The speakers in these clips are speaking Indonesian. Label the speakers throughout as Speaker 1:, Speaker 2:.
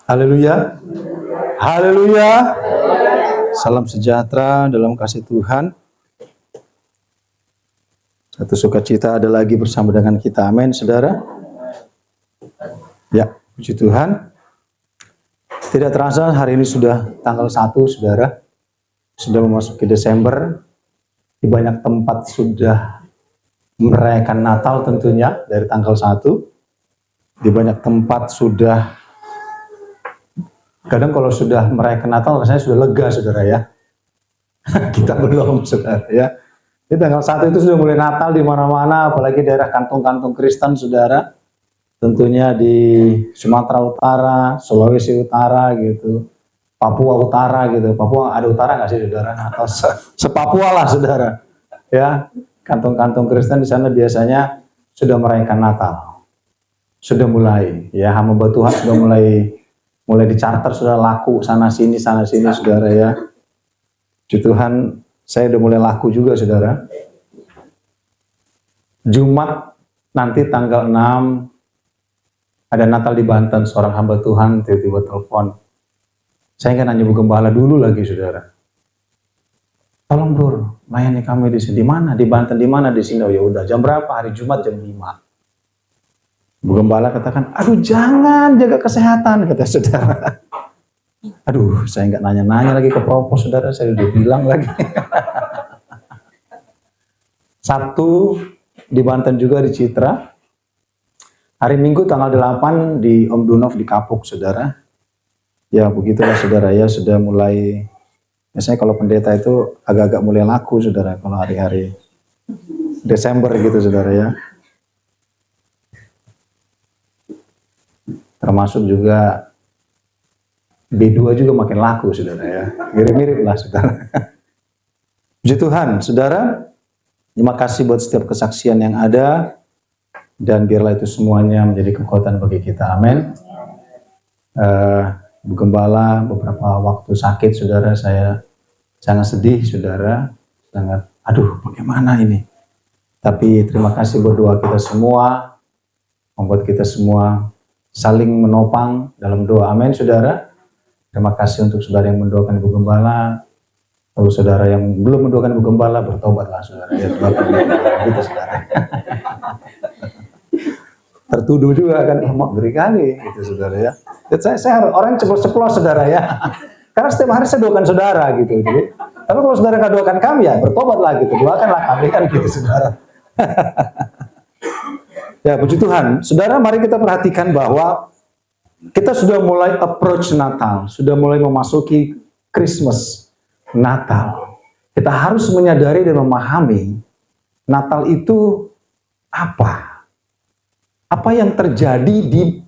Speaker 1: Haleluya. Haleluya. Salam sejahtera dalam kasih Tuhan. Satu sukacita ada lagi bersama dengan kita. Amin, saudara. Ya, puji Tuhan. Tidak terasa hari ini sudah tanggal 1, saudara. Sudah memasuki Desember. Di banyak tempat sudah merayakan Natal tentunya dari tanggal 1. Di banyak tempat sudah, kadang kalau sudah merayakan Natal rasanya sudah lega, saudara ya. Kita belum, saudara ya. Di tanggal 1 itu sudah mulai Natal di mana-mana, apalagi daerah kantung-kantung Kristen, saudara. Tentunya di Sumatera Utara, Sulawesi Utara gitu, Papua Utara gitu. Papua ada utara nggak sih, saudara? Atau se-Papua lah, saudara. Ya, kantung-kantung Kristen di sana biasanya sudah merayakan Natal. Sudah mulai, ya, hamba Tuhan sudah mulai dicarter, sudah laku sana sini, saudara ya. Puji Tuhan, saya udah mulai laku juga, saudara. Jumat nanti tanggal 6 ada Natal di Banten. Seorang hamba Tuhan tiba-tiba telepon. Saya nggak nanya Bu Gembala dulu lagi, saudara. Tolong bro, layani kami di sini. Di mana? Di Banten, di mana? Di sini. Oh ya udah. Jam berapa? Hari Jumat jam 5. Bu Gembala katakan, aduh jangan, jaga kesehatan, kata saudara. Aduh, saya nggak nanya-nanya lagi ke propos, saudara. Saya udah bilang lagi. Sabtu di Banten juga di Citra. Hari Minggu tanggal 8 di Om Dunov di Kapuk, saudara. Ya begitulah, saudara ya. Sudah mulai, biasanya kalau pendeta itu agak-agak mulai laku, saudara. Kalau hari-hari Desember gitu, saudara ya. Termasuk juga B2 juga makin laku, saudara ya. Mirip-mirip lah, saudara. Puji Tuhan, saudara. Terima kasih buat setiap kesaksian yang ada. Dan biarlah itu semuanya menjadi kekuatan bagi kita. Amin. Bu Gembala beberapa waktu sakit, saudara. Saya sangat sedih, saudara. Sangat, aduh bagaimana ini. Tapi terima kasih buat doa kita semua. Membuat kita semua saling menopang dalam doa. Amin, saudara. Terima kasih untuk saudara yang mendoakan Ibu Gembala. Lalu saudara yang belum mendoakan Ibu Gembala, bertobatlah, saudara. Ya, gitu, saudara. Tertuduh juga kan, oh, ngeri kali, gitu, saudara ya. Saya orang ceplos-ceplos, saudara ya. Karena setiap hari saya doakan saudara, gitu. Jadi, tapi kalau saudara nggak doakan kami, ya bertobatlah, gitu. Doakanlah kami, kan gitu, saudara. Ya, puji Tuhan. Saudara, mari kita perhatikan bahwa kita sudah mulai approach Natal, sudah mulai memasuki Christmas, Natal. Kita harus menyadari dan memahami Natal itu apa? Apa yang terjadi di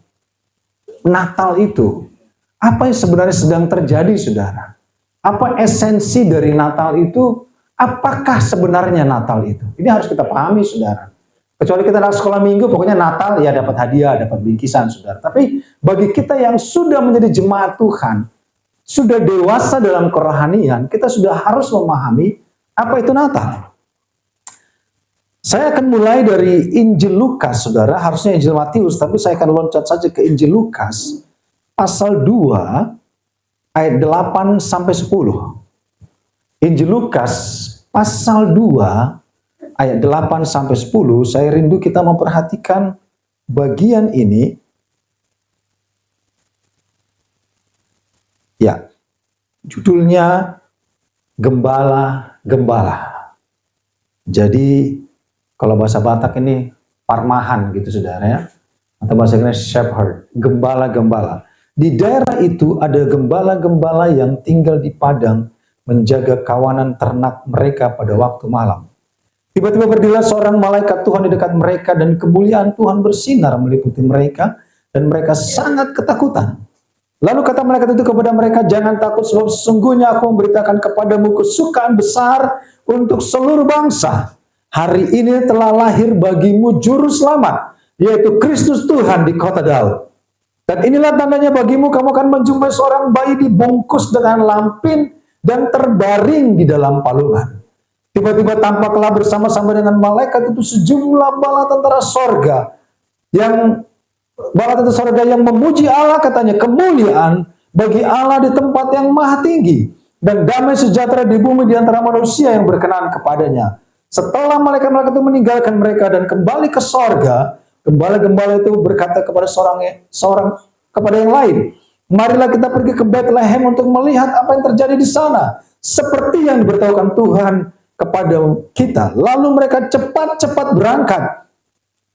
Speaker 1: Natal itu? Apa yang sebenarnya sedang terjadi, saudara? Apa esensi dari Natal itu? Apakah sebenarnya Natal itu? Ini harus kita pahami, saudara. Kecuali kita anak sekolah minggu, pokoknya Natal ya dapat hadiah, dapat bingkisan, saudara. Tapi bagi kita yang sudah menjadi jemaat Tuhan, sudah dewasa dalam kerohanian, kita sudah harus memahami apa itu Natal. Saya akan mulai dari Injil Lukas, saudara. Harusnya Injil Matius, tapi saya akan loncat saja ke Injil Lukas, pasal 2, ayat 8 sampai 10. Injil Lukas, pasal 2, ayat 8 sampai 10, saya rindu kita memperhatikan bagian ini. Ya, judulnya Gembala-Gembala. Jadi, kalau bahasa Batak ini parmahan gitu, saudara ya. Atau bahasa Inggris shepherd, gembala-gembala. Di daerah itu ada gembala-gembala yang tinggal di padang menjaga kawanan ternak mereka pada waktu malam. Tiba-tiba berdirilah seorang malaikat Tuhan di dekat mereka dan kemuliaan Tuhan bersinar meliputi mereka dan mereka sangat ketakutan. Lalu kata malaikat itu kepada mereka, jangan takut sebab sesungguhnya aku memberitakan kepadamu kesukaan besar untuk seluruh bangsa. Hari ini telah lahir bagimu juru selamat, yaitu Kristus Tuhan di kota Daud. Dan inilah tandanya bagimu, kamu akan menjumpai seorang bayi dibungkus dengan lampin dan terbaring di dalam palungan. Tiba-tiba tampaklah bersama-sama dengan malaikat itu sejumlah bala tentara sorga yang bala tentara sorga yang memuji Allah, katanya kemuliaan bagi Allah di tempat yang maha tinggi, dan damai sejahtera di bumi di antara manusia yang berkenan kepadanya. Setelah malaikat-malaikat itu meninggalkan mereka dan kembali ke sorga, gembala-gembala itu berkata kepada seorang kepada yang lain, marilah kita pergi ke Bethlehem untuk melihat apa yang terjadi di sana, seperti yang diberitahukan Tuhan kepada kita. Lalu mereka cepat-cepat berangkat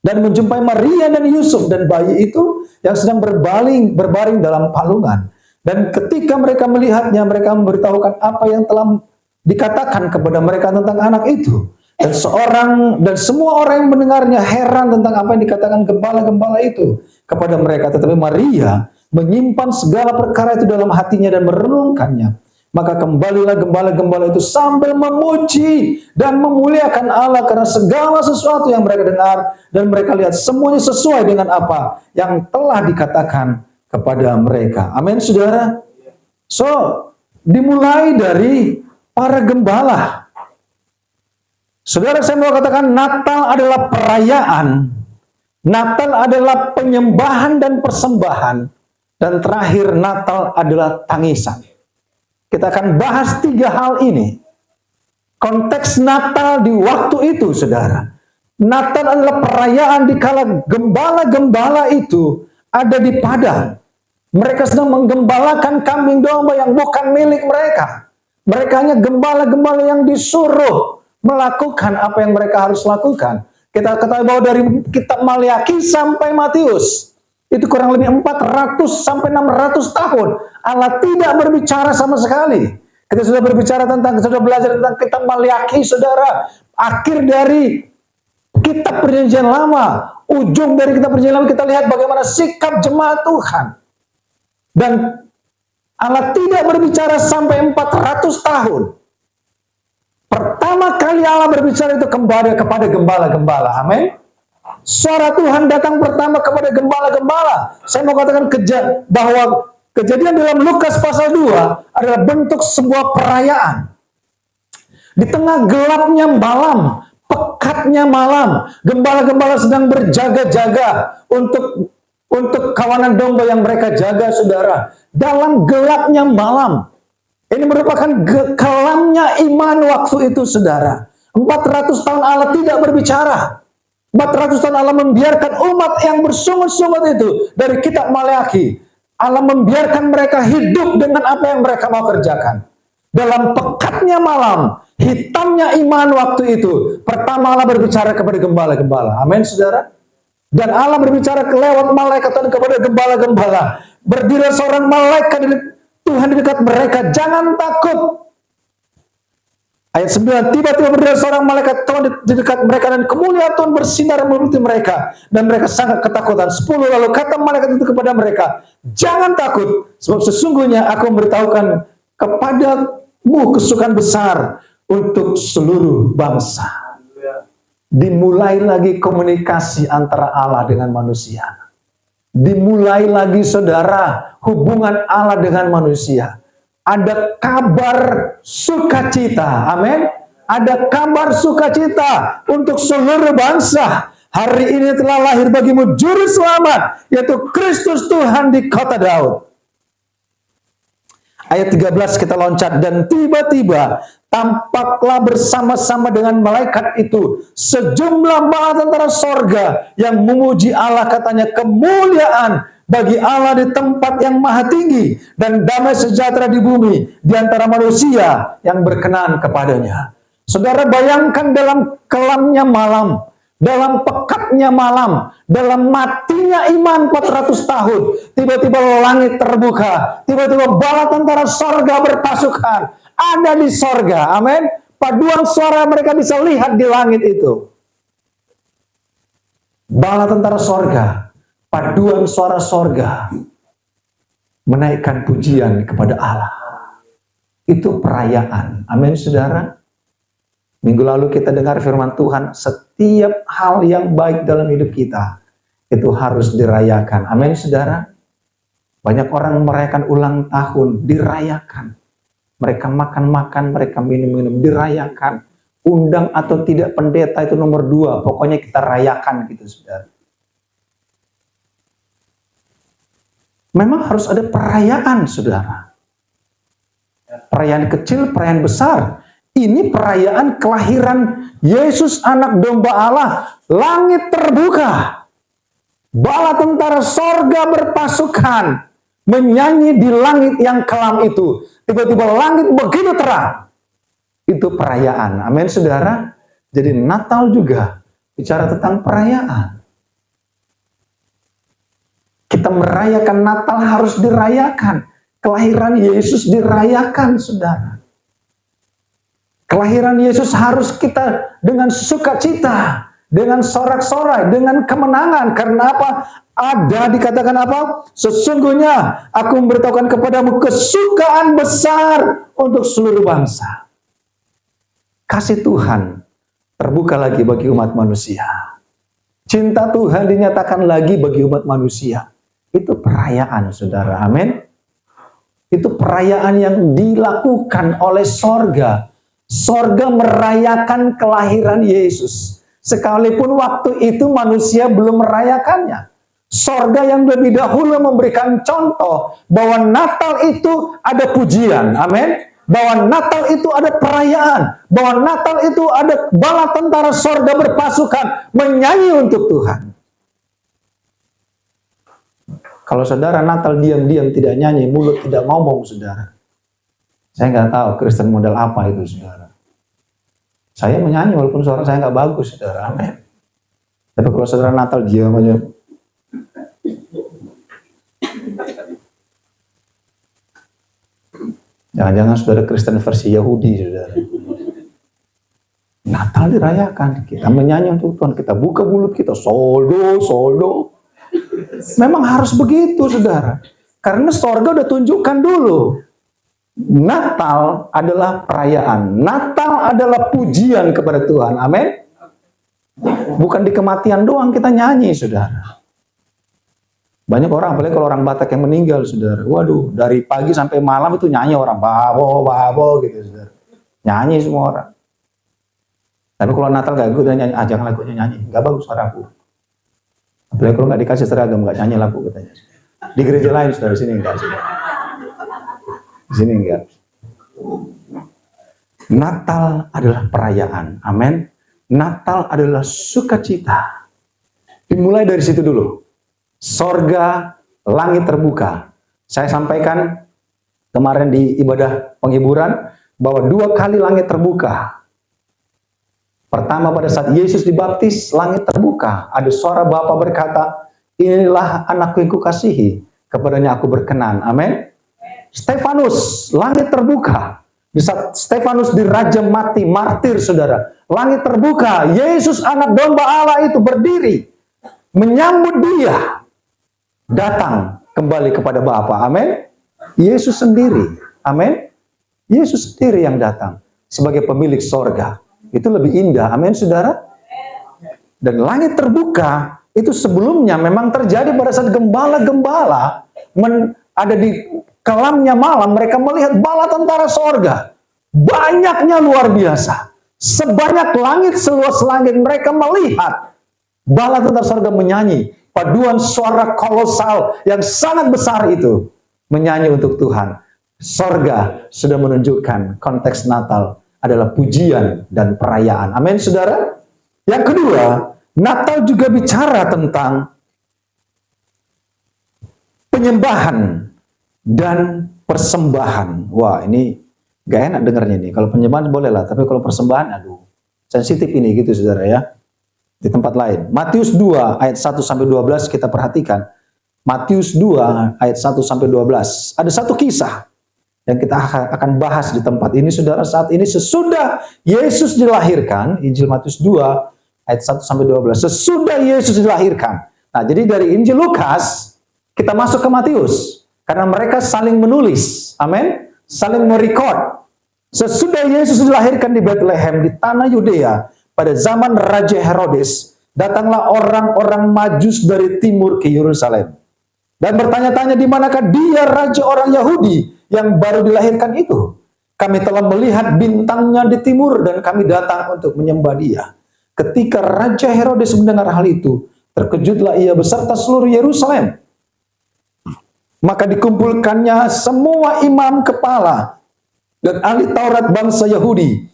Speaker 1: dan menjumpai Maria dan Yusuf dan bayi itu yang sedang berbaring dalam palungan. Dan ketika mereka melihatnya, mereka memberitahukan apa yang telah dikatakan kepada mereka tentang anak itu. Dan semua orang yang mendengarnya heran tentang apa yang dikatakan gembala-gembala itu kepada mereka. Tetapi Maria menyimpan segala perkara itu dalam hatinya dan merenungkannya. Maka kembalilah gembala-gembala itu sambil memuji dan memuliakan Allah karena segala sesuatu yang mereka dengar dan mereka lihat semuanya sesuai dengan apa yang telah dikatakan kepada mereka. Amin, saudara. So, dimulai dari para gembala. Saudara, saya mau katakan Natal adalah perayaan. Natal adalah penyembahan dan persembahan. Dan terakhir, Natal adalah tangisan. Kita akan bahas 3 hal ini. Konteks Natal di waktu itu, saudara. Natal adalah perayaan di kala gembala-gembala itu ada di padang. Mereka sedang menggembalakan kambing domba yang bukan milik mereka. Mereka hanya gembala-gembala yang disuruh melakukan apa yang mereka harus lakukan. Kita ketahui bahwa dari kitab Maliaki sampai Matius, itu kurang lebih 400 sampai 600 tahun Allah tidak berbicara sama sekali. Kita sudah belajar tentang kitab Maliaki, saudara. Akhir dari kitab Perjanjian Lama, ujung dari kitab Perjanjian Lama, kita lihat bagaimana sikap jemaat Tuhan. Dan Allah tidak berbicara sampai 400 tahun. Pertama kali Allah berbicara itu kembali kepada gembala-gembala. Amin. Suara Tuhan datang pertama kepada gembala-gembala. Saya mau katakan bahwa kejadian dalam Lukas pasal 2 adalah bentuk sebuah perayaan. Di tengah gelapnya malam, pekatnya malam, gembala-gembala sedang berjaga-jaga untuk kawanan domba yang mereka jaga, saudara. Dalam gelapnya malam. Ini merupakan kelamnya iman waktu itu, saudara. 400 tahun Allah tidak berbicara. 400 tahun Allah membiarkan umat yang bersungut-sungut itu dari kitab Maliaki. Allah membiarkan mereka hidup dengan apa yang mereka mau kerjakan. Dalam pekatnya malam, hitamnya iman waktu itu, pertama Allah berbicara kepada gembala-gembala. Amin, saudara. Dan Allah berbicara lewat malaikat dan kepada gembala-gembala. Berdiri seorang malaikat Tuhan di dekat mereka, jangan takut. Ayat 9, tiba-tiba berdiri seorang malaikat Tuhan di dekat mereka dan kemuliaan Tuhan bersinar meliputi mereka. Dan mereka sangat ketakutan. 10, lalu kata malaikat itu kepada mereka, jangan takut, sebab sesungguhnya aku memberitahukan kepadamu kesukaan besar untuk seluruh bangsa. Dimulai lagi komunikasi antara Allah dengan manusia. Dimulai lagi, saudara, hubungan Allah dengan manusia. Ada kabar sukacita, amin. Ada kabar sukacita untuk seluruh bangsa. Hari ini telah lahir bagimu juru selamat, yaitu Kristus Tuhan di kota Daud. Ayat 13 kita loncat, dan tiba-tiba tampaklah bersama-sama dengan malaikat itu sejumlah bala tentara sorga yang memuji Allah, katanya kemuliaan bagi Allah di tempat yang maha tinggi dan damai sejahtera di bumi di antara manusia yang berkenan kepadanya. Saudara, bayangkan dalam kelamnya malam, dalam pekatnya malam, dalam matinya iman 400 tahun, tiba-tiba langit terbuka, tiba-tiba bala tentara sorga berpasukan ada di sorga, amin. Paduan suara mereka bisa lihat di langit itu. Bala tentara sorga, paduan suara sorga menaikkan pujian kepada Allah. Itu perayaan, amin, saudara. Minggu lalu kita dengar firman Tuhan, setiap hal yang baik dalam hidup kita itu harus dirayakan. Amin, saudara. Banyak orang merayakan ulang tahun, dirayakan. Mereka makan-makan, mereka minum-minum, dirayakan. Undang atau tidak pendeta itu nomor 2, pokoknya kita rayakan gitu, saudara. Memang harus ada perayaan, saudara. Perayaan kecil, perayaan besar. Ini perayaan kelahiran Yesus anak domba Allah. Langit terbuka. Bala tentara sorga berpasukan. Menyanyi di langit yang kelam itu. Tiba-tiba langit begitu terang. Itu perayaan. Amin, saudara. Jadi Natal juga bicara tentang perayaan. Kita merayakan Natal harus dirayakan. Kelahiran Yesus dirayakan, saudara. Kelahiran Yesus harus kita dengan sukacita, dengan sorak-sorai, dengan kemenangan. Karena apa? Ada dikatakan apa? Sesungguhnya aku memberitahukan kepadamu kesukaan besar untuk seluruh bangsa. Kasih Tuhan terbuka lagi bagi umat manusia. Cinta Tuhan dinyatakan lagi bagi umat manusia. Itu perayaan, saudara. Amin. Itu perayaan yang dilakukan oleh sorga. Sorga merayakan kelahiran Yesus. Sekalipun waktu itu manusia belum merayakannya. Sorga yang lebih dahulu memberikan contoh bahwa Natal itu ada pujian. Amin. Bahwa Natal itu ada perayaan. Bahwa Natal itu ada bala tentara sorga berpasukan menyanyi untuk Tuhan. Kalau saudara Natal diam-diam tidak nyanyi, mulut tidak ngomong, saudara. Saya nggak tahu Kristen model apa itu, saudara. Saya menyanyi walaupun suara saya nggak bagus, saudara. Amin. Tapi kalau saudara Natal diam aja. Jangan-jangan saudara Kristen versi Yahudi, saudara. Natal dirayakan, kita menyanyi untuk Tuhan, kita buka mulut kita, soldo, soldo. Memang harus begitu, saudara. Karena sorga udah tunjukkan dulu. Natal adalah perayaan. Natal adalah pujian kepada Tuhan. Amin. Bukan di kematian doang kita nyanyi, saudara. Banyak orang, apalagi kalau orang Batak yang meninggal, saudara. Waduh, dari pagi sampai malam itu nyanyi orang. Babo, babo, gitu, saudara. Nyanyi semua orang. Tapi kalau Natal gak gue nyanyi, jangan lagunya nyanyi. Gak bagus suaraku. Apalagi kalau gak dikasih seragam, gak nyanyi lagu katanya. Di gereja lain, saudara, sini enggak, saudara. Di sini enggak. Natal adalah perayaan. Amin. Natal adalah sukacita. Dimulai dari situ dulu. Sorga, langit terbuka. Saya sampaikan kemarin di ibadah penghiburan bahwa 2 kali langit terbuka. Pertama pada saat Yesus dibaptis, langit terbuka. Ada suara Bapa berkata, inilah anakku yang kukasihi, kepadanya aku berkenan. Amin. Stefanus, langit terbuka. Di saat Stefanus dirajam mati, martir, saudara. Langit terbuka, Yesus anak domba Allah itu berdiri. Menyambut dia. Datang kembali kepada Bapa. Amin. Yesus sendiri. Amin. Yesus sendiri yang datang sebagai pemilik sorga. Itu lebih indah. Amin, saudara. Dan langit terbuka itu sebelumnya memang terjadi pada saat gembala-gembala ada di kelamnya malam. Mereka melihat bala tentara sorga. Banyaknya luar biasa. Sebanyak langit, seluas langit mereka melihat bala tentara sorga menyanyi. Paduan suara kolosal yang sangat besar itu menyanyi untuk Tuhan. Sorga sudah menunjukkan konteks Natal adalah pujian dan perayaan. Amin, saudara. Yang kedua, Natal juga bicara tentang penyembahan dan persembahan. Wah, ini gak enak dengarnya nih. Kalau penyembahan boleh lah, tapi kalau persembahan, aduh, sensitif ini gitu, saudara ya. Di tempat lain. Matius 2 ayat 1 sampai 12 kita perhatikan. Matius 2 ayat 1 sampai 12. Ada satu kisah yang kita akan bahas di tempat ini, saudara. Saat ini sesudah Yesus dilahirkan, Injil Matius 2 ayat 1 sampai 12. Sesudah Yesus dilahirkan. Nah, jadi dari Injil Lukas kita masuk ke Matius karena mereka saling menulis. Amin. Saling merekod. Sesudah Yesus dilahirkan di Bethlehem di tanah Yudea pada zaman Raja Herodes, datanglah orang-orang Majus dari timur ke Yerusalem dan bertanya-tanya di manakah dia raja orang Yahudi yang baru dilahirkan itu. Kami telah melihat bintangnya di timur dan kami datang untuk menyembah dia. Ketika Raja Herodes mendengar hal itu, terkejutlah ia beserta seluruh Yerusalem. Maka dikumpulkannya semua imam kepala dan ahli Taurat bangsa Yahudi.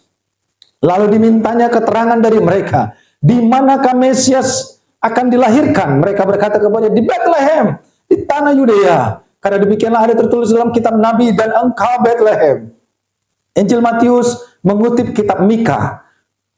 Speaker 1: Lalu dimintanya keterangan dari mereka, di manakah Mesias akan dilahirkan? Mereka berkata kepadanya, di Bethlehem, di tanah Yudea. Karena demikianlah ada tertulis dalam kitab Nabi, dan engkau Bethlehem. Injil Matius mengutip kitab Mika.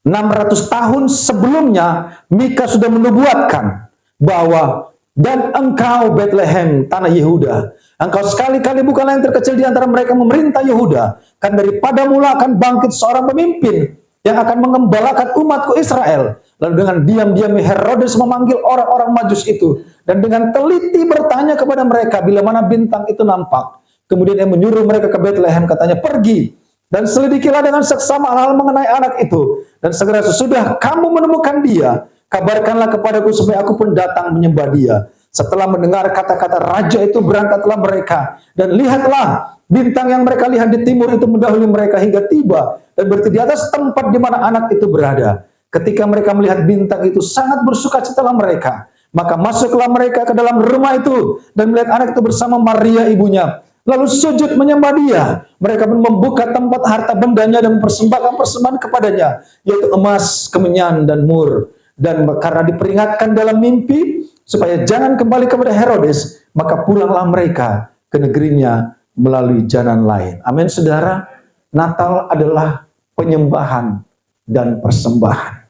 Speaker 1: 600 tahun sebelumnya, Mika sudah menubuatkan bahwa dan engkau Bethlehem, tanah Yehuda, engkau sekali-kali bukanlah yang terkecil di antara mereka memerintah Yehuda. Kan daripada mula akan bangkit seorang pemimpin yang akan mengembalakan umatku Israel. Lalu dengan diam-diam Herodes memanggil orang-orang Majus itu, dan dengan teliti bertanya kepada mereka bila mana bintang itu nampak. Kemudian dia menyuruh mereka ke Bethlehem, katanya, pergi dan selidikilah dengan seksama hal mengenai anak itu, dan segera sesudah kamu menemukan dia, kabarkanlah kepadaku supaya aku pun datang menyembah dia. Setelah mendengar kata-kata raja itu, berangkatlah mereka, dan lihatlah bintang yang mereka lihat di timur itu mendahului mereka hingga tiba dan berdiri di atas tempat di mana anak itu berada. Ketika mereka melihat bintang itu, sangat bersukacitalah mereka. Maka masuklah mereka ke dalam rumah itu dan melihat anak itu bersama Maria ibunya. Lalu sujud menyembah dia. Mereka pun membuka tempat harta bendanya dan mempersembahkan persembahan kepadanya, yaitu emas, kemenyan, dan mur. Dan karena diperingatkan dalam mimpi supaya jangan kembali kepada Herodes, maka pulanglah mereka ke negerinya melalui jalan lain. Amin, saudara. Natal adalah penyembahan dan persembahan.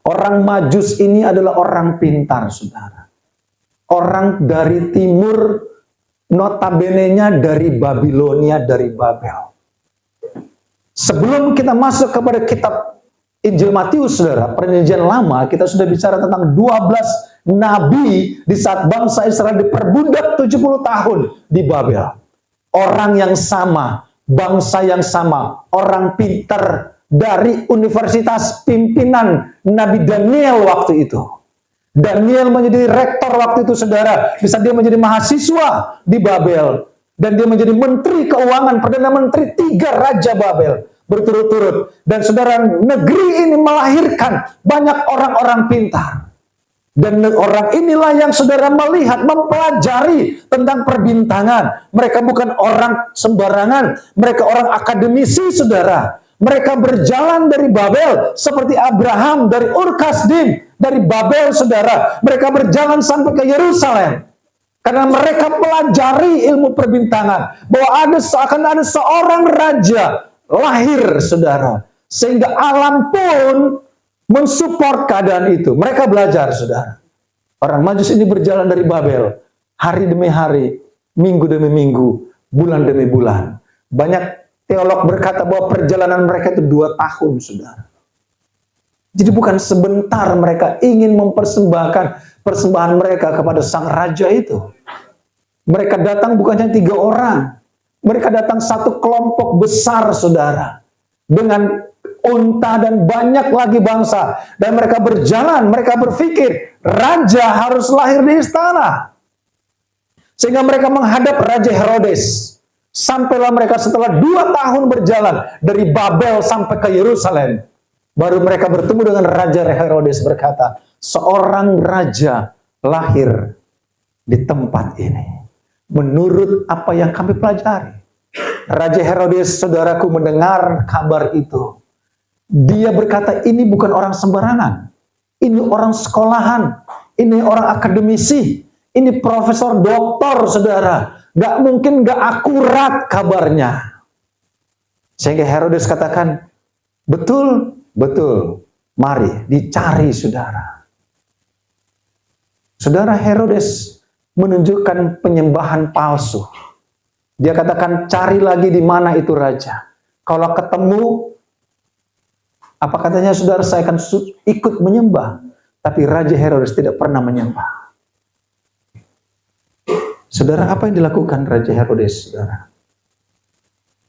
Speaker 1: Orang Majus ini adalah orang pintar, saudara. Orang dari timur, notabene-nya dari Babilonia, dari Babel. Sebelum kita masuk kepada kitab Injil Matius, saudara, perjanjian lama, kita sudah bicara tentang 12 nabi di saat bangsa Israel diperbundak 70 tahun di Babel. Orang yang sama, bangsa yang sama, orang pintar dari universitas pimpinan Nabi Daniel waktu itu. Daniel menjadi rektor waktu itu, saudara. Bisa dia menjadi mahasiswa di Babel. Dan dia menjadi menteri keuangan, perdana menteri 3 raja Babel berturut-turut. Dan saudara, negeri ini melahirkan banyak orang-orang pintar. Dan orang inilah yang saudara melihat, mempelajari tentang perbintangan. Mereka bukan orang sembarangan. Mereka orang akademisi, saudara. Mereka berjalan dari Babel seperti Abraham dari Ur Kasdim, dari Babel, saudara. Mereka berjalan sampai ke Yerusalem. Karena mereka pelajari ilmu perbintangan. Bahwa akan ada seorang raja lahir, saudara. Sehingga alam pun mensupport keadaan itu. Mereka belajar, saudara. Orang Majus ini berjalan dari Babel. Hari demi hari, minggu demi minggu, bulan demi bulan. Banyak teolog berkata bahwa perjalanan mereka itu 2 tahun, saudara. Jadi bukan sebentar mereka ingin mempersembahkan persembahan mereka kepada sang raja itu. Mereka datang bukannya 3 orang. Mereka datang satu kelompok besar, saudara. Dengan unta dan banyak lagi bangsa. Dan mereka berjalan, mereka berpikir, raja harus lahir di istana. Sehingga mereka menghadap Raja Herodes. Sampailah mereka setelah 2 tahun berjalan dari Babel sampai ke Yerusalem. Baru mereka bertemu dengan Raja Herodes, berkata, seorang raja lahir di tempat ini. Menurut apa yang kami pelajari. Raja Herodes, saudaraku, mendengar kabar itu. Dia berkata, ini bukan orang sembarangan. Ini orang sekolahan. Ini orang akademisi. Ini profesor doktor, saudara. Gak mungkin gak akurat kabarnya. Sehingga Herodes katakan, betul, betul. Mari dicari, saudara. Saudara, Herodes menunjukkan penyembahan palsu. Dia katakan, cari lagi di mana itu raja. Kalau ketemu, apa katanya, saudara, saya akan ikut menyembah. Tapi Raja Herodes tidak pernah menyembah. Saudara, apa yang dilakukan Raja Herodes, saudara?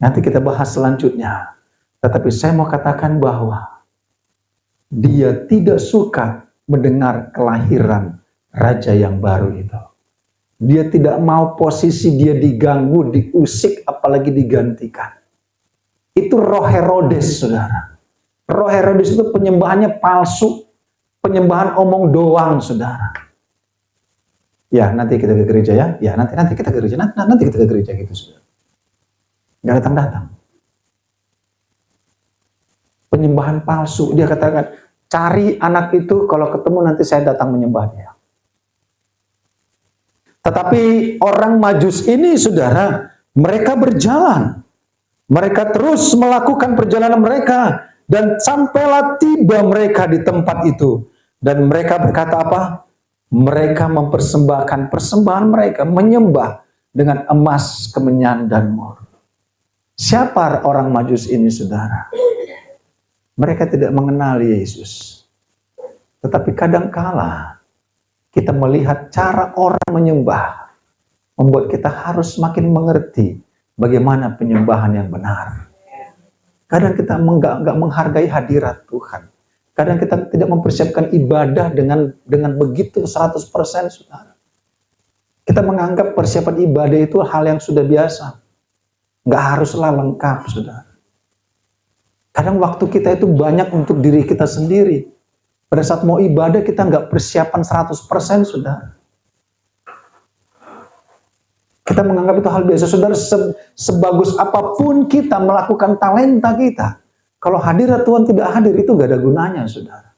Speaker 1: Nanti kita bahas selanjutnya. Tetapi saya mau katakan bahwa dia tidak suka mendengar kelahiran raja yang baru itu. Dia tidak mau posisi dia diganggu, diusik, apalagi digantikan. Itu roh Herodes, saudara. Roh Herodes itu penyembahannya palsu. Penyembahan omong doang, saudara. Ya, nanti kita ke gereja ya. Ya, nanti kita ke gereja. Nanti kita ke gereja gitu, saudara. Nggak datang-datang. Penyembahan palsu. Dia katakan, cari anak itu, kalau ketemu nanti saya datang menyembah dia. Tetapi orang Majus ini, saudara, mereka berjalan. Mereka terus melakukan perjalanan mereka. Dan sampailah tiba mereka di tempat itu. Dan mereka berkata apa? Mereka mempersembahkan persembahan mereka, menyembah dengan emas, kemenyan, dan mur. Siapa orang Majus ini, saudara? Mereka tidak mengenal Yesus. Tetapi kadangkala kita melihat cara orang menyembah, membuat kita harus makin mengerti bagaimana penyembahan yang benar. Kadang kita enggak menghargai hadirat Tuhan. Kadang kita tidak mempersiapkan ibadah dengan begitu 100%, saudara. Kita menganggap persiapan ibadah itu hal yang sudah biasa. Nggak haruslah lengkap, saudara. Kadang waktu kita itu banyak untuk diri kita sendiri. Pada saat mau ibadah kita nggak persiapan 100%, saudara. Kita menganggap itu hal biasa, saudara. Sebagus apapun kita melakukan talenta kita, kalau hadirat Tuhan tidak hadir, itu gak ada gunanya, saudara.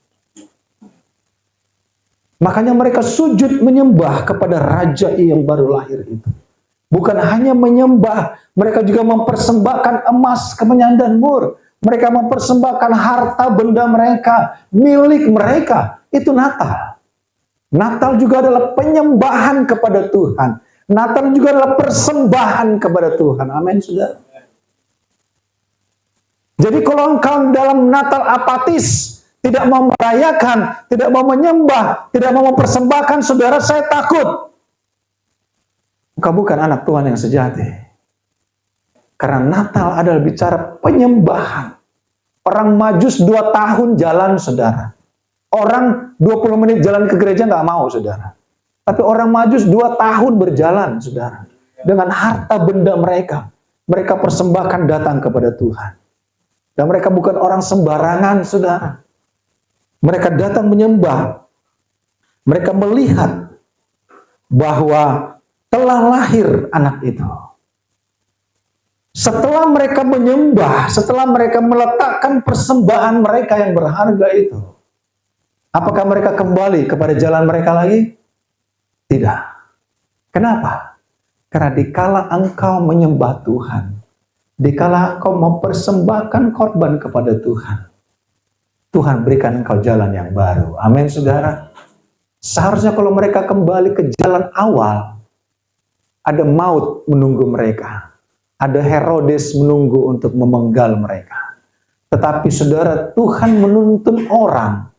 Speaker 1: Makanya mereka sujud menyembah kepada Raja yang baru lahir itu. Bukan hanya menyembah, mereka juga mempersembahkan emas, kemenyan, dan mur. Mereka mempersembahkan harta benda mereka, milik mereka. Itu Natal. Natal juga adalah penyembahan kepada Tuhan. Natal juga adalah persembahan kepada Tuhan. Amin, saudara. Jadi kalau engkau dalam Natal apatis, tidak mau merayakan, tidak mau menyembah, tidak mau mempersembahkan, saudara, saya takut engkau bukan anak Tuhan yang sejati. Karena Natal adalah bicara penyembahan. Orang Majus 2 tahun jalan, saudara. Orang 20 menit jalan ke gereja nggak mau, saudara. Tapi orang Majus 2 tahun berjalan, saudara. Dengan harta benda mereka. Mereka persembahkan datang kepada Tuhan. Dan mereka bukan orang sembarangan, saudara. Mereka datang menyembah. Mereka melihat bahwa telah lahir anak itu. Setelah mereka menyembah, setelah mereka meletakkan persembahan mereka yang berharga itu, apakah mereka kembali kepada jalan mereka lagi? Tidak. Kenapa? Karena dikala engkau menyembah Tuhan, dikala engkau mempersembahkan korban kepada Tuhan, Tuhan berikan engkau jalan yang baru. Amin, saudara. Seharusnya kalau mereka kembali ke jalan awal, ada maut menunggu mereka. Ada Herodes menunggu untuk memenggal mereka. Tetapi saudara, Tuhan menuntun orang.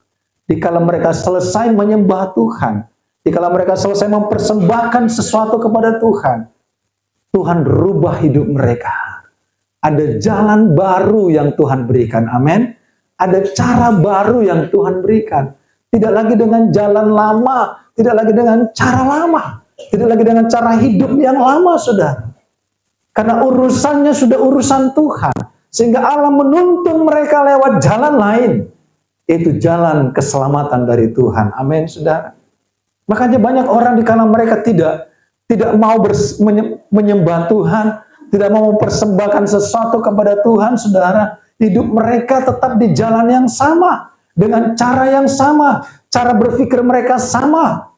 Speaker 1: Dikala mereka selesai menyembah Tuhan, dikala mereka selesai mempersembahkan sesuatu kepada Tuhan, Tuhan rubah hidup mereka. Ada jalan baru yang Tuhan berikan. Amin. Ada cara baru yang Tuhan berikan. Tidak lagi dengan jalan lama, tidak lagi dengan cara lama, tidak lagi dengan cara hidup yang lama, saudara. Karena urusannya sudah urusan Tuhan. Sehingga Allah menuntun mereka lewat jalan lain. Itu jalan keselamatan dari Tuhan. Amin, saudara. Makanya banyak orang di kalangan mereka tidak mau menyembah Tuhan, tidak mau mempersembahkan sesuatu kepada Tuhan, saudara. Hidup mereka tetap di jalan yang sama, dengan cara yang sama, cara berpikir mereka sama.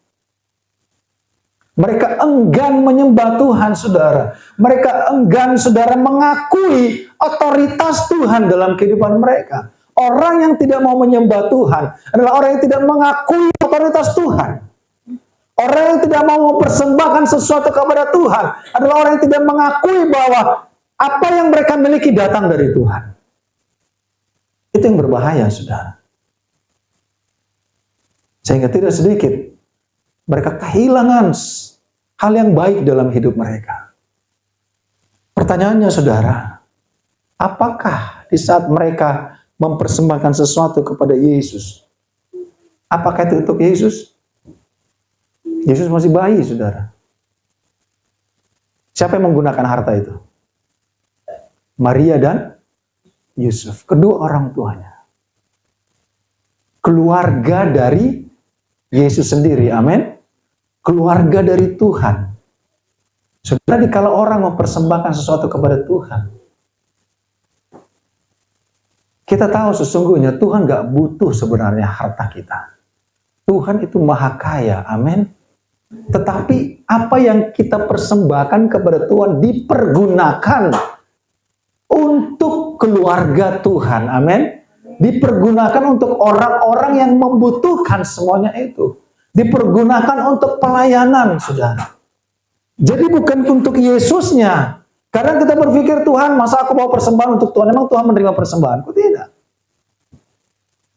Speaker 1: Mereka enggan menyembah Tuhan, saudara. Mereka enggan, saudara, mengakui otoritas Tuhan dalam kehidupan mereka. Orang yang tidak mau menyembah Tuhan adalah orang yang tidak mengakui otoritas Tuhan. Orang yang tidak mau mempersembahkan sesuatu kepada Tuhan adalah orang yang tidak mengakui bahwa apa yang mereka miliki datang dari Tuhan. Itu yang berbahaya, saudara. Sehingga tidak sedikit mereka kehilangan hal yang baik dalam hidup mereka. Pertanyaannya, saudara, apakah di saat mereka mempersembahkan sesuatu kepada Yesus, apakah itu untuk Yesus? Yesus masih bayi, saudara. Siapa yang menggunakan harta itu? Maria dan Yusuf, kedua orang tuanya. Keluarga dari Yesus sendiri, amin. keluarga dari Tuhan. Saudara, dikala orang mempersembahkan sesuatu kepada Tuhan, kita tahu sesungguhnya Tuhan gak butuh sebenarnya harta kita. Tuhan itu maha kaya, amin. Tetapi apa yang kita persembahkan kepada Tuhan dipergunakan untuk keluarga Tuhan, amin. Dipergunakan untuk orang-orang yang membutuhkan semuanya itu. Dipergunakan untuk pelayanan, saudara. Jadi bukan untuk Yesusnya. Kadang kita berpikir, Tuhan, masa aku bawa persembahan untuk Tuhan? Emang Tuhan menerima persembahanku? Tidak.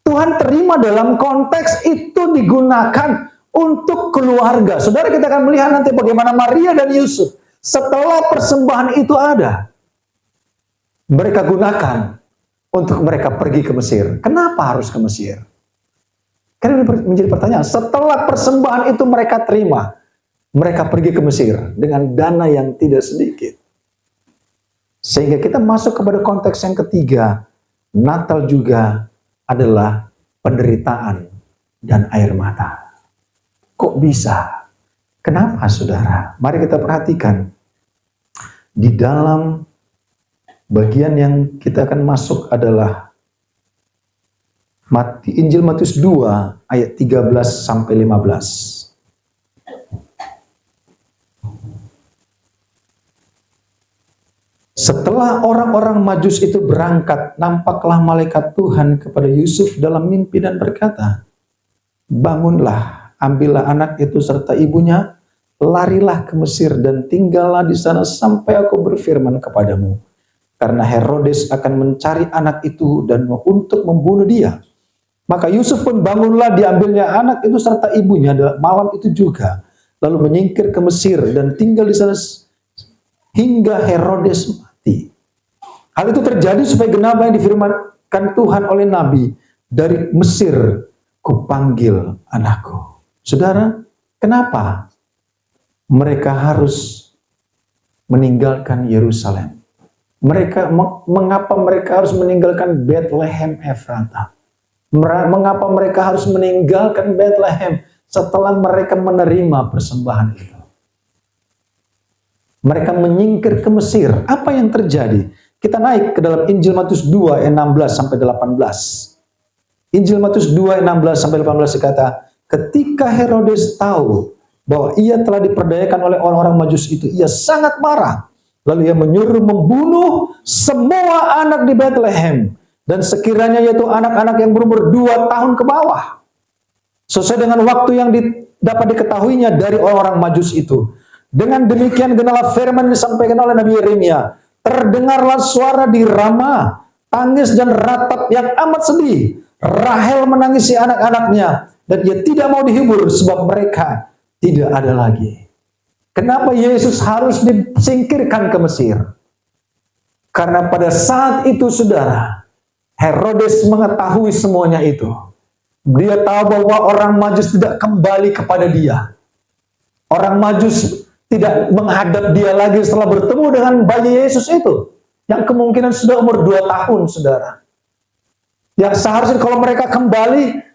Speaker 1: Tuhan terima dalam konteks itu digunakan untuk keluarga. Saudara, kita akan melihat nanti bagaimana Maria dan Yusuf setelah persembahan itu ada, mereka gunakan untuk mereka pergi ke Mesir. Kenapa harus ke Mesir? Karena menjadi pertanyaan. Setelah persembahan itu mereka terima, mereka pergi ke Mesir dengan dana yang tidak sedikit. Sehingga kita masuk kepada konteks yang ketiga. Natal juga adalah penderitaan dan air mata. Kok bisa? Kenapa, saudara? Mari kita perhatikan. Di dalam bagian yang kita akan masuk adalah Injil Matius 2 ayat 13 sampai 15. Setelah orang-orang Majus itu berangkat, nampaklah malaikat Tuhan kepada Yusuf dalam mimpi dan berkata, "Bangunlah, ambillah anak itu serta ibunya, larilah ke Mesir dan tinggallah di sana sampai aku berfirman kepadamu. Karena Herodes akan mencari anak itu dan untuk membunuh dia." Maka Yusuf pun bangunlah, diambilnya anak itu serta ibunya malam itu juga, lalu menyingkir ke Mesir dan tinggal di sana hingga Herodes mati. Hal itu terjadi supaya genap yang difirmankan Tuhan oleh Nabi, "Dari Mesir kupanggil anakku." Saudara, kenapa mereka harus meninggalkan Yerusalem? Mengapa mereka harus meninggalkan Bethlehem Efrata? Mengapa mereka harus meninggalkan Bethlehem setelah mereka menerima persembahan itu? Mereka menyingkir ke Mesir. Apa yang terjadi? Kita naik ke dalam Injil Matius 2 ayat 16 sampai 18. Injil Matius 2 ayat 16 sampai 18 berkata, ketika Herodes tahu bahwa ia telah diperdayakan oleh orang-orang Majus itu, ia sangat marah. Lalu ia menyuruh membunuh semua anak di Bethlehem, dan sekiranya yaitu anak-anak yang berumur 2 tahun ke bawah, sesuai dengan waktu yang dapat diketahuinya dari orang-orang Majus itu. Dengan demikian genalah firman yang disampaikan oleh Nabi Yeremia, terdengarlah suara di Rama, tangis dan ratap yang amat sedih. Rahel menangisi anak-anaknya, dan ia tidak mau dihibur sebab mereka tidak ada lagi. Kenapa Yesus harus disingkirkan ke Mesir? Karena pada saat itu, saudara, Herodes mengetahui semuanya itu. Dia tahu bahwa orang Majus tidak kembali kepada dia. Orang Majus tidak menghadap dia lagi setelah bertemu dengan bayi Yesus itu, yang kemungkinan sudah umur 2 tahun, saudara. Yang seharusnya kalau mereka kembali,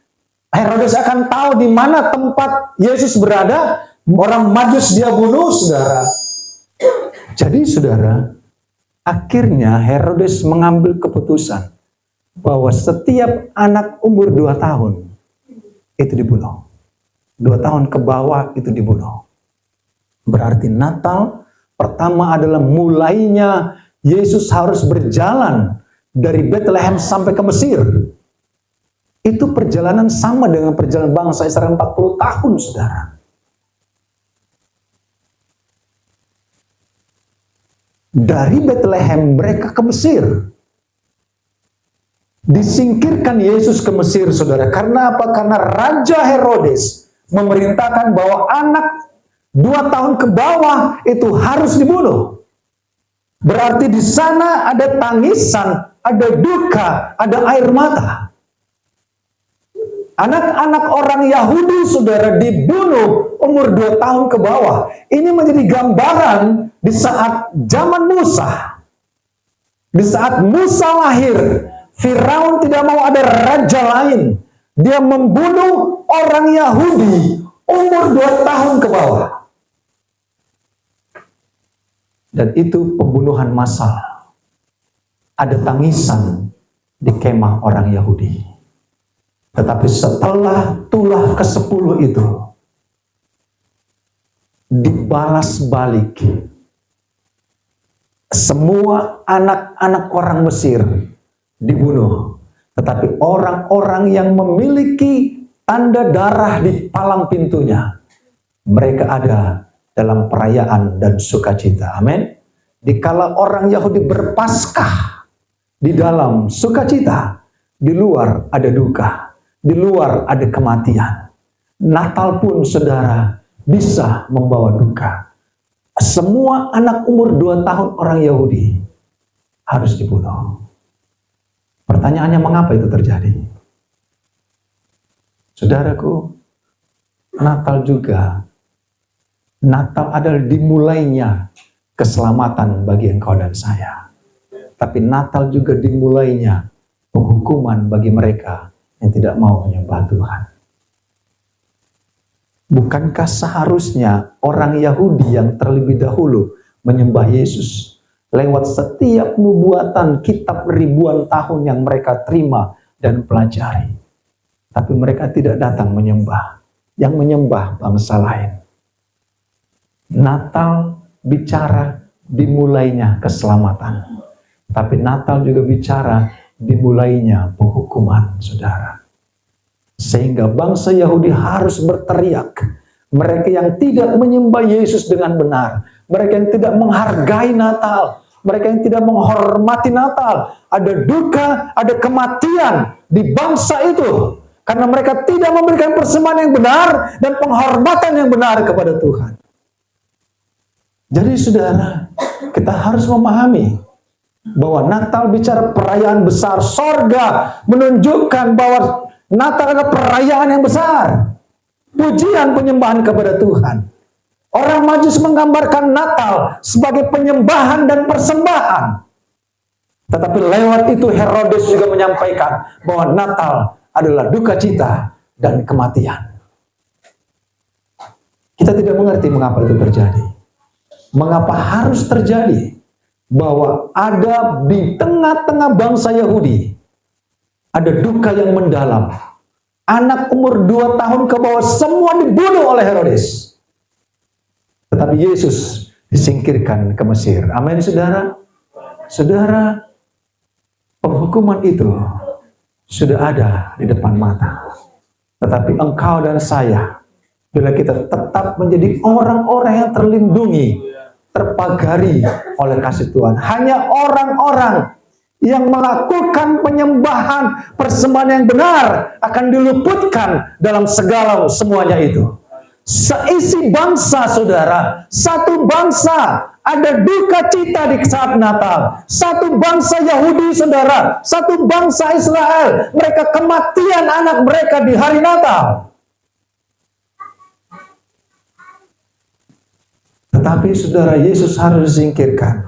Speaker 1: Herodes akan tahu di mana tempat Yesus berada. Orang Majus dia bunuh, saudara. Jadi, saudara, akhirnya Herodes mengambil keputusan bahwa setiap anak umur 2 tahun itu dibunuh. 2 tahun ke bawah itu dibunuh. Berarti Natal pertama adalah mulainya Yesus harus berjalan dari Bethlehem sampai ke Mesir. Itu perjalanan sama dengan perjalanan bangsa Israel 40 tahun, saudara. Dari Bethlehem mereka ke Mesir. Disingkirkan Yesus ke Mesir, saudara. Karena apa? Karena Raja Herodes memerintahkan bahwa anak 2 tahun ke bawah itu harus dibunuh. Berarti di sana ada tangisan, ada duka, ada air mata. Anak-anak orang Yahudi, saudara, dibunuh umur 2 tahun ke bawah. Ini menjadi gambaran di saat zaman Musa. Di saat Musa lahir, Firaun tidak mau ada raja lain. Dia membunuh orang Yahudi, umur 2 tahun ke bawah. Dan itu pembunuhan massal. Ada tangisan di kemah orang Yahudi. Tetapi setelah tulah ke-10 itu dibalas balik, semua anak-anak orang Mesir dibunuh. Tetapi orang-orang yang memiliki tanda darah di palang pintunya, mereka ada dalam perayaan dan sukacita. Amin. Dikala orang Yahudi berpaskah, di dalam sukacita, di luar ada duka, di luar ada kematian. Natal pun, saudara, bisa membawa duka. Semua anak umur 2 tahun orang Yahudi harus dibunuh. Pertanyaannya, mengapa itu terjadi? Saudaraku, Natal juga, Natal adalah dimulainya keselamatan bagi engkau dan saya. Tapi Natal juga dimulainya penghukuman bagi mereka yang tidak mau menyembah Tuhan. Bukankah seharusnya orang Yahudi yang terlebih dahulu menyembah Yesus lewat setiap nubuatan kitab ribuan tahun yang mereka terima dan pelajari, tapi mereka tidak datang menyembah, yang menyembah bangsa lain. Natal bicara dimulainya keselamatan, tapi Natal juga bicara dimulainya penghukuman, saudara. Sehingga bangsa Yahudi harus berteriak. Mereka yang tidak menyembah Yesus dengan benar, mereka yang tidak menghargai Natal, mereka yang tidak menghormati Natal, ada duka, ada kematian di bangsa itu, karena mereka tidak memberikan persembahan yang benar dan penghormatan yang benar kepada Tuhan. Jadi saudara, kita harus memahami bahwa Natal bicara perayaan besar. Sorga menunjukkan bahwa Natal adalah perayaan yang besar. Pujian penyembahan kepada Tuhan. Orang Majus menggambarkan Natal sebagai penyembahan dan persembahan. Tetapi lewat itu Herodes juga menyampaikan bahwa Natal adalah duka cita dan kematian. Kita tidak mengerti mengapa itu terjadi. Mengapa harus terjadi bahwa ada di tengah-tengah bangsa Yahudi ada duka yang mendalam. Anak umur 2 tahun ke bawah semua dibunuh oleh Herodes. Tetapi Yesus disingkirkan ke Mesir. Amin, saudara. Saudara, penghukuman itu sudah ada di depan mata. Tetapi engkau dan saya, bila kita tetap menjadi orang-orang yang terlindungi, terpagari oleh kasih Tuhan. Hanya orang-orang yang melakukan penyembahan persembahan yang benar akan diluputkan dalam segala semuanya itu. Seisi bangsa, saudara, satu bangsa ada duka cita di saat Natal. Satu bangsa Yahudi, saudara, satu bangsa Israel, mereka kematian anak mereka di hari Natal. Tetapi saudara, Yesus harus disingkirkan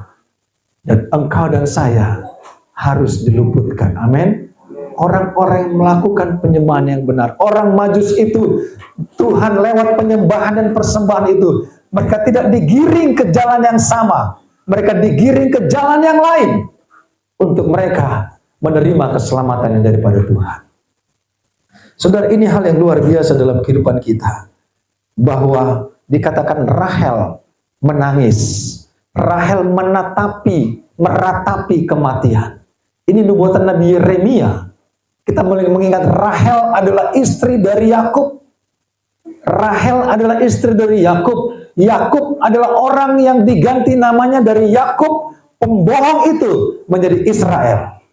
Speaker 1: dan engkau dan saya harus diluputkan. Amin. Orang-orang yang melakukan penyembahan yang benar, orang Majus itu, Tuhan lewat penyembahan dan persembahan itu, mereka tidak digiring ke jalan yang sama, mereka digiring ke jalan yang lain untuk mereka menerima keselamatan yang daripada Tuhan. Saudara, ini hal yang luar biasa dalam kehidupan kita, bahwa dikatakan Rahel menangis, Rahel meratapi kematian. Ini nubuatan Nabi Yeremia. Kita mulai mengingat Rahel adalah istri dari Yakub. Rahel adalah istri dari Yakub. Yakub adalah orang yang diganti namanya dari Yakub, pembohong itu, menjadi Israel.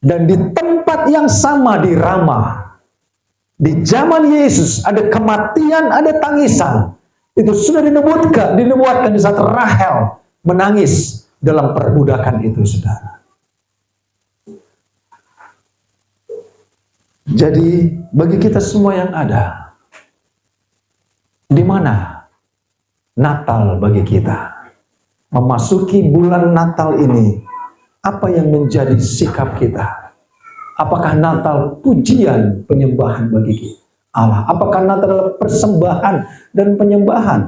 Speaker 1: Dan di tempat yang sama di Rama, di zaman Yesus, ada kematian, ada tangisan. Itu sudah dinubuatkan di saat Rahel menangis dalam perbudakan itu, saudara. Jadi bagi kita semua yang ada, di mana Natal bagi kita? Memasuki bulan Natal ini, apa yang menjadi sikap kita? Apakah Natal pujian penyembahan bagi kita? Allah? Apakah Natal adalah persembahan dan penyembahan?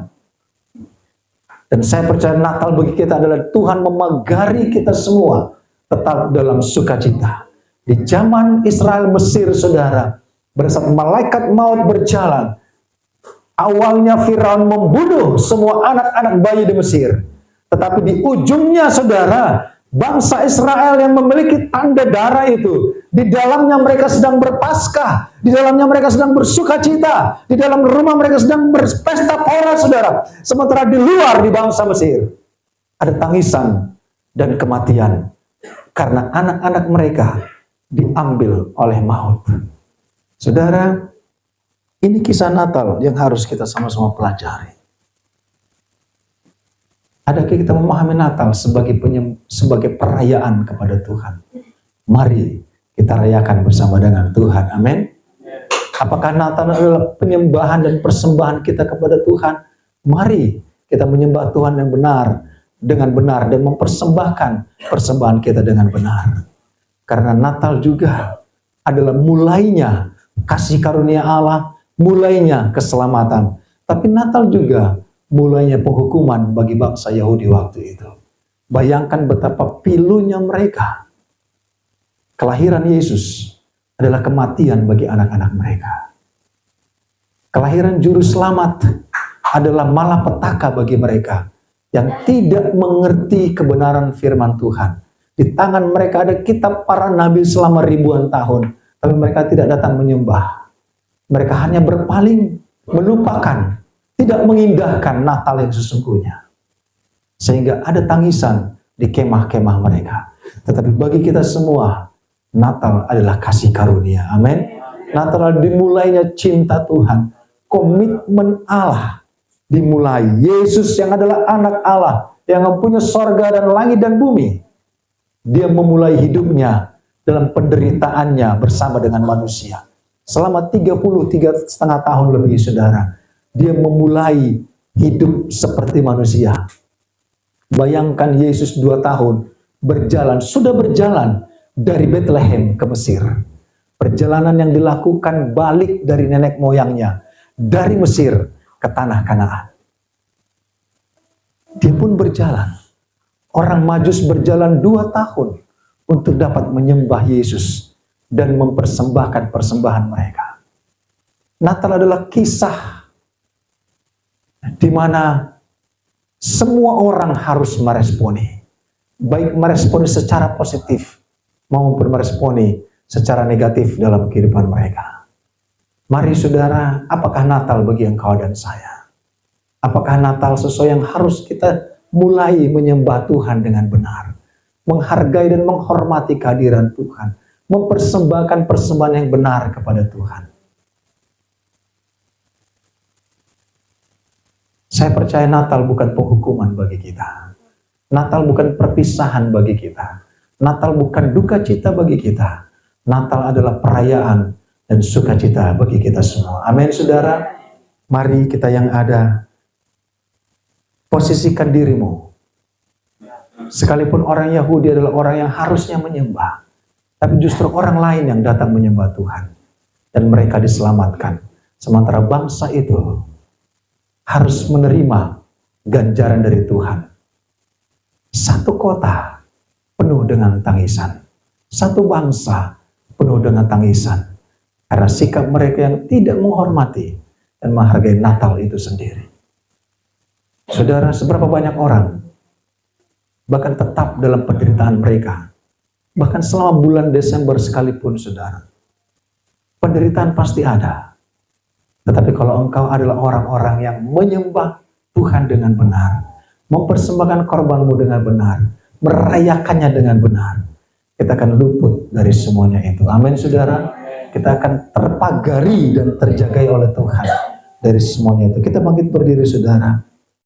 Speaker 1: Dan saya percaya Natal bagi kita adalah Tuhan memagari kita semua tetap dalam sukacita. Di zaman Israel Mesir, saudara, pada saat malaikat maut berjalan, awalnya Firaun membunuh semua anak-anak bayi di Mesir. Tetapi di ujungnya, saudara, bangsa Israel yang memiliki tanda darah itu, di dalamnya mereka sedang berpaskah, di dalamnya mereka sedang bersukacita, di dalam rumah mereka sedang berpesta pora, saudara. Sementara di luar, di bangsa Mesir, ada tangisan dan kematian karena anak-anak mereka diambil oleh maut. Saudara, ini kisah Natal yang harus kita sama-sama pelajari. Adakah kita memahami Natal sebagai perayaan kepada Tuhan? Mari kita rayakan bersama dengan Tuhan. Amin. Apakah Natal adalah penyembahan dan persembahan kita kepada Tuhan? Mari kita menyembah Tuhan yang benar, dengan benar, dan mempersembahkan persembahan kita dengan benar. Karena Natal juga adalah mulainya kasih karunia Allah, mulainya keselamatan. Tapi Natal juga mulainya penghukuman bagi bangsa Yahudi waktu itu. Bayangkan betapa pilunya mereka. Kelahiran Yesus adalah kematian bagi anak-anak mereka. Kelahiran juru selamat adalah malapetaka bagi mereka yang tidak mengerti kebenaran firman Tuhan. Di tangan mereka ada kitab para nabi selama ribuan tahun, tapi mereka tidak datang menyembah. Mereka hanya berpaling, melupakan, tidak mengindahkan Natal yang sesungguhnya. Sehingga ada tangisan di kemah-kemah mereka. Tetapi bagi kita semua, Natal adalah kasih karunia. Amin. Natal adalah dimulainya cinta Tuhan. Komitmen Allah dimulai. Yesus yang adalah anak Allah, yang mempunyai sorga dan langit dan bumi. Dia memulai hidupnya dalam penderitaannya bersama dengan manusia. Selama 33,5 tahun lebih, saudara. Dia memulai hidup seperti manusia. Bayangkan Yesus 2 tahun berjalan, sudah berjalan dari Bethlehem ke Mesir. Perjalanan yang dilakukan balik dari nenek moyangnya, dari Mesir ke tanah Kanaan. Dia pun berjalan. Orang Majus berjalan 2 tahun untuk dapat menyembah Yesus dan mempersembahkan persembahan mereka. Natal adalah kisah di mana semua orang harus meresponi, baik meresponi secara positif maupun meresponi secara negatif dalam kehidupan mereka. Mari saudara, apakah Natal bagi engkau dan saya? Apakah Natal sesuai yang harus kita mulai menyembah Tuhan dengan benar, menghargai dan menghormati kehadiran Tuhan, mempersembahkan persembahan yang benar kepada Tuhan? Saya percaya Natal bukan penghukuman bagi kita. Natal bukan perpisahan bagi kita. Natal bukan duka cita bagi kita. Natal adalah perayaan dan sukacita bagi kita semua. Amin, saudara. Mari kita yang ada, posisikan dirimu. Sekalipun orang Yahudi adalah orang yang harusnya menyembah, tapi justru orang lain yang datang menyembah Tuhan. Dan mereka diselamatkan. Sementara bangsa itu harus menerima ganjaran dari Tuhan. Satu kota penuh dengan tangisan. Satu bangsa penuh dengan tangisan. Karena sikap mereka yang tidak menghormati dan menghargai Natal itu sendiri. Saudara, seberapa banyak orang bahkan tetap dalam penderitaan mereka. Bahkan selama bulan Desember sekalipun, saudara. Penderitaan pasti ada. Tetapi kalau engkau adalah orang-orang yang menyembah Tuhan dengan benar, mempersembahkan korbanmu dengan benar, merayakannya dengan benar, kita akan luput dari semuanya itu. Amin, saudara. Kita akan terpagari dan terjagai oleh Tuhan dari semuanya itu. Kita bangkit berdiri, saudara.